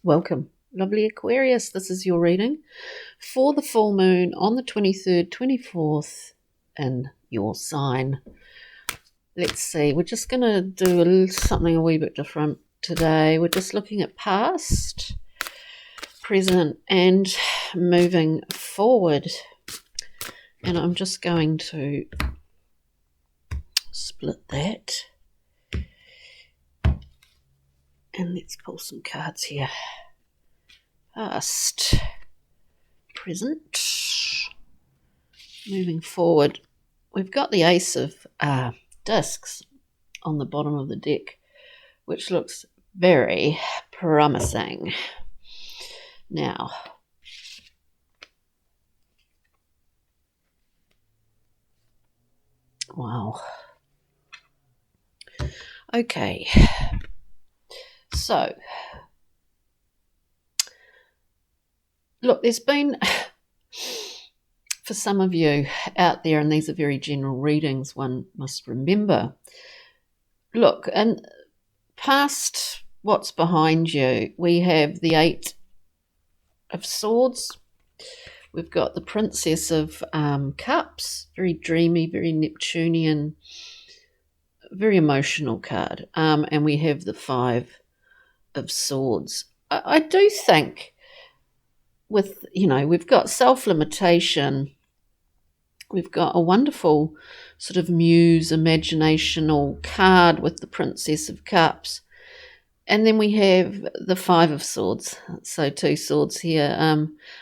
Welcome, lovely Aquarius. This is your reading for the full moon on the 23rd, 24th in your sign. Let's see, we're just going to do something a wee bit different today. We're just looking at past, present, and moving forward. And I'm just going to split that. And let's pull some cards here. Past, present, moving forward. We've got the Ace of Discs on the bottom of the deck, which looks very promising. Now, wow. Okay. So, look, there's been, for some of you out there, and these are very general readings, one must remember, look, and past what's behind you, we have the Eight of Swords. We've got the Princess of Cups, very dreamy, very Neptunian, very emotional card. And we have the Five of Swords. I do think with, we've got self-limitation, we've got a wonderful sort of muse, imaginational card with the Princess of Cups. And then we have the Five of Swords, so two swords here.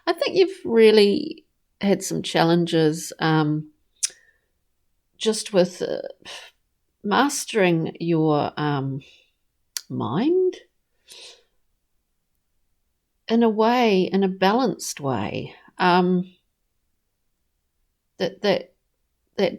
I think you've really had some challenges just with mastering your mind in a way, in a balanced way, that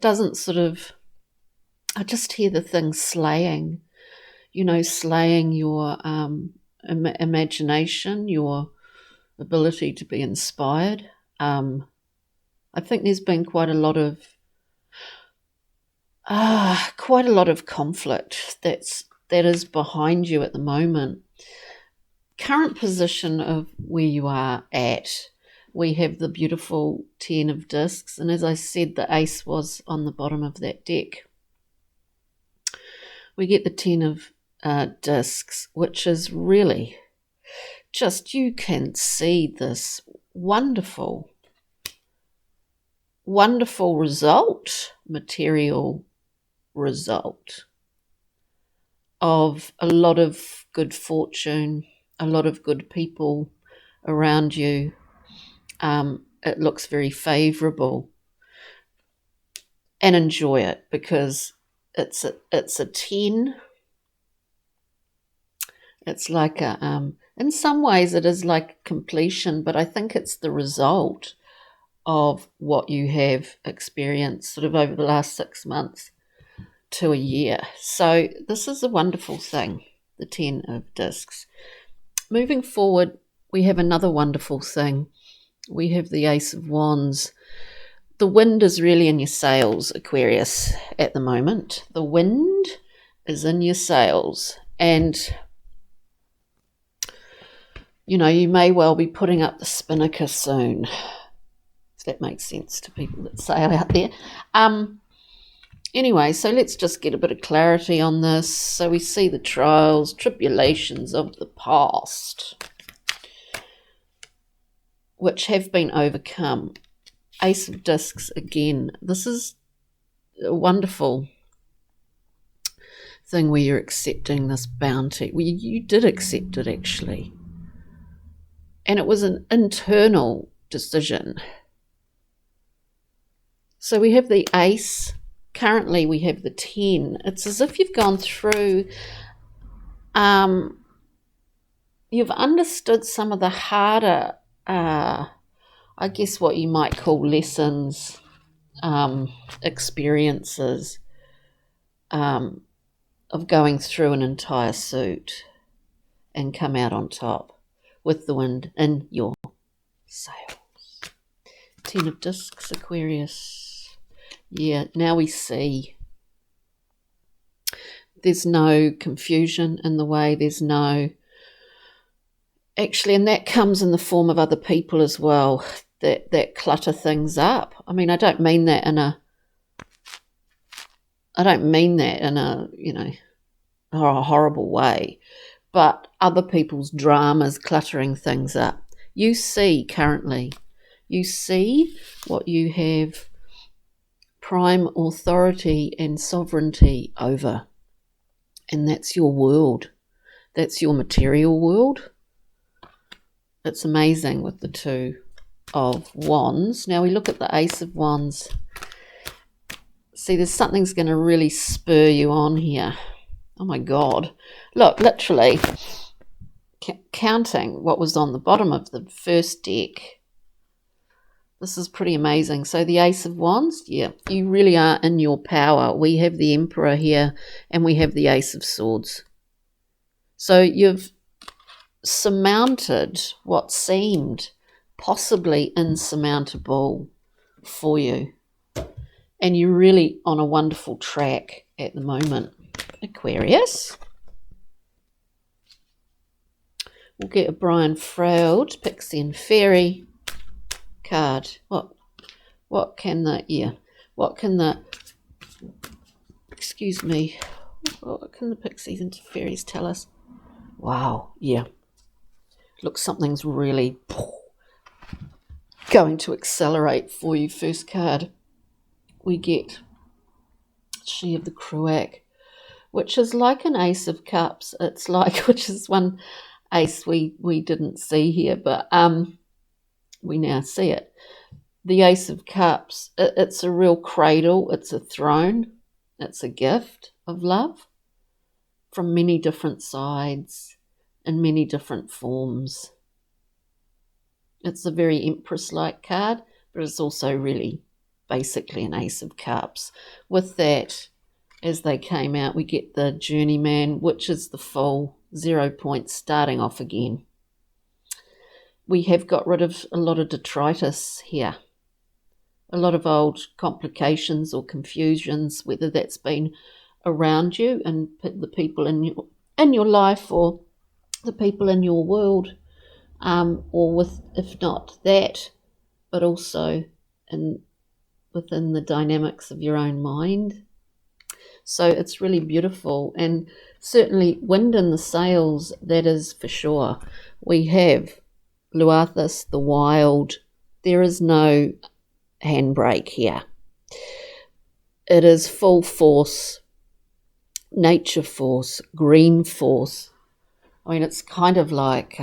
doesn't sort of, I just hear the thing slaying. Slaying your imagination, your ability to be inspired. I think there's been quite a lot of conflict that is behind you at the moment. Current position of where you are at, we have the beautiful Ten of Discs, and as I said, the Ace was on the bottom of that deck. We get the Ten of Discs, which is really just, you can see this wonderful result, material result of a lot of good fortune, a lot of good people around you. It looks very favorable, and enjoy it because it's a 10. It's like in some ways it is like completion, but I think it's the result of what you have experienced sort of over the last 6 months to a year. So this is a wonderful thing, the Ten of Discs. Moving forward, we have another wonderful thing. We have the Ace of Wands. The wind is really in your sails, Aquarius, at the moment. The wind is in your sails, and you may well be putting up the spinnaker soon, if that makes sense to people that sail out there. Anyway, so let's just get a bit of clarity on this. So we see the trials, tribulations of the past, which have been overcome. Ace of Discs again. This is a wonderful thing where you're accepting this bounty. Well, you did accept it, actually. And it was an internal decision. So we have the Ace. Currently we have the 10. It's as if you've gone through, you've understood some of the harder, I guess what you might call lessons, experiences of going through an entire suit and come out on top with the wind in your sails. Ten of Discs, Aquarius. Yeah, now we see there's no confusion in the way, there's no actually, and that comes in the form of other people as well, that clutter things up. I mean, I don't mean that in a a horrible way, but other people's dramas cluttering things up. You see what you have prime authority and sovereignty over, and that's your world. That's your material world. It's amazing with the Two of Wands. Now we look at the Ace of Wands. See, there's something's going to really spur you on here. Oh my God. Look, literally counting what was on the bottom of the first deck. This is pretty amazing. So the Ace of Wands, yeah, you really are in your power. We have the Emperor here and we have the Ace of Swords. So you've surmounted what seemed possibly insurmountable for you. And you're really on a wonderful track at the moment. Aquarius. We'll get a Brian Froud, Pixie and Fairy card. What can the Pixies and Fairies tell us? Wow, yeah. Look, something's really going to accelerate for you. First card, we get She of the Cruac, which is like an Ace of Cups. It's like, which is one ace we didn't see here, but we now see it. The Ace of Cups, it's a real cradle, it's a throne, it's a gift of love from many different sides in many different forms. It's a very Empress-like card, but it's also really basically an Ace of Cups. With that, as they came out, we get the Journeyman, which is the full 0 points starting off again. We have got rid of a lot of detritus here, a lot of old complications or confusions, whether that's been around you and the people in your life or the people in your world, or with, if not that, but also within the dynamics of your own mind. So it's really beautiful, and certainly wind in the sails, that is for sure. We have Luathus, the wild. There is no handbrake here. It is full force, nature force, green force. I mean, it's kind of like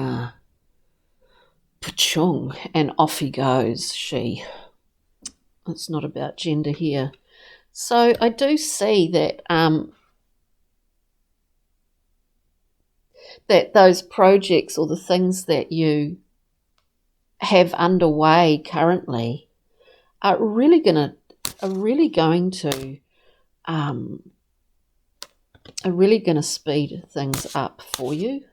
Pachung, and off he goes, she. It's not about gender here. So I do see that that those projects or the things that you have underway currently are really going to speed things up for you.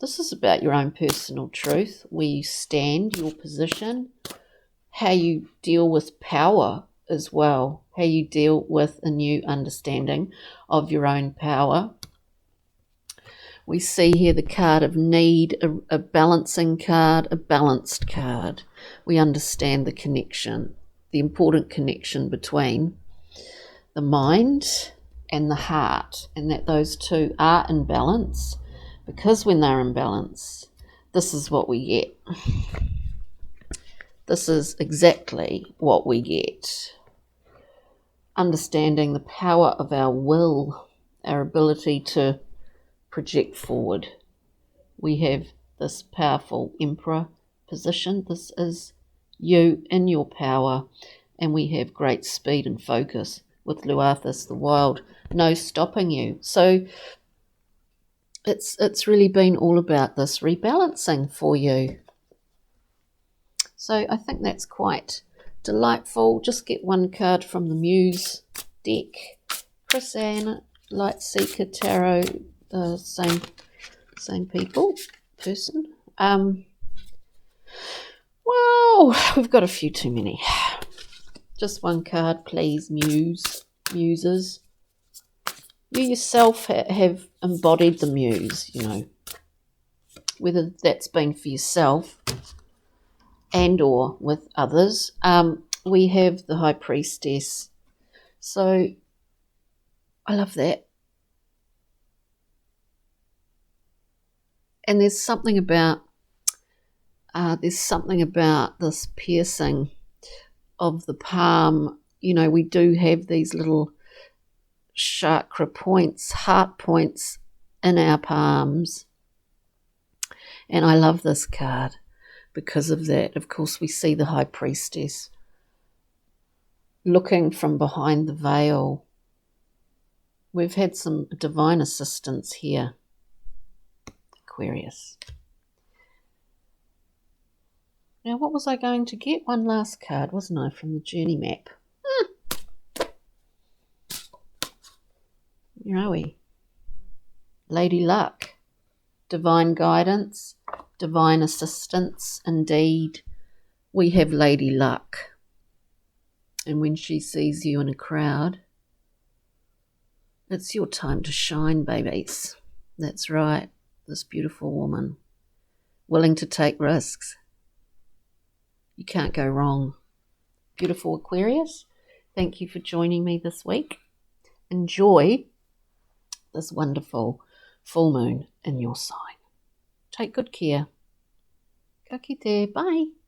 This is about your own personal truth, where you stand, your position, how you deal with power as well, how you deal with a new understanding of your own power. We see here the card of need, a balancing card, a balanced card. We understand the connection, the important connection between the mind and the heart, and that those two are in balance, because when they're in balance, this is what we get. This is exactly what we get. Understanding the power of our will, our ability to project forward. We have this powerful Emperor position. This is you in your power, and we have great speed and focus with Luathus, the wild, no stopping you. So it's really been all about this rebalancing for you. So I think that's quite delightful. Just get one card from the Muse deck. Chris Ann, Light Seeker Tarot, same person. Well, we've got a few too many. Just one card, please, muses. You yourself have embodied the muse, whether that's been for yourself and or with others. We have the High Priestess. So I love that. And there's something about this piercing of the palm. You know, we do have these little chakra points, heart points in our palms. And I love this card because of that. Of course, we see the High Priestess looking from behind the veil. We've had some divine assistance here, Aquarius. Now, what was I going to get? One last card, wasn't I, from the journey map? Where are we? Lady Luck. Divine guidance, divine assistance. Indeed, we have Lady Luck. And when she sees you in a crowd, it's your time to shine, babies. That's right, this beautiful woman, willing to take risks. You can't go wrong. Beautiful Aquarius, thank you for joining me this week. Enjoy this wonderful full moon in your sign. Take good care. Ka kite, bye.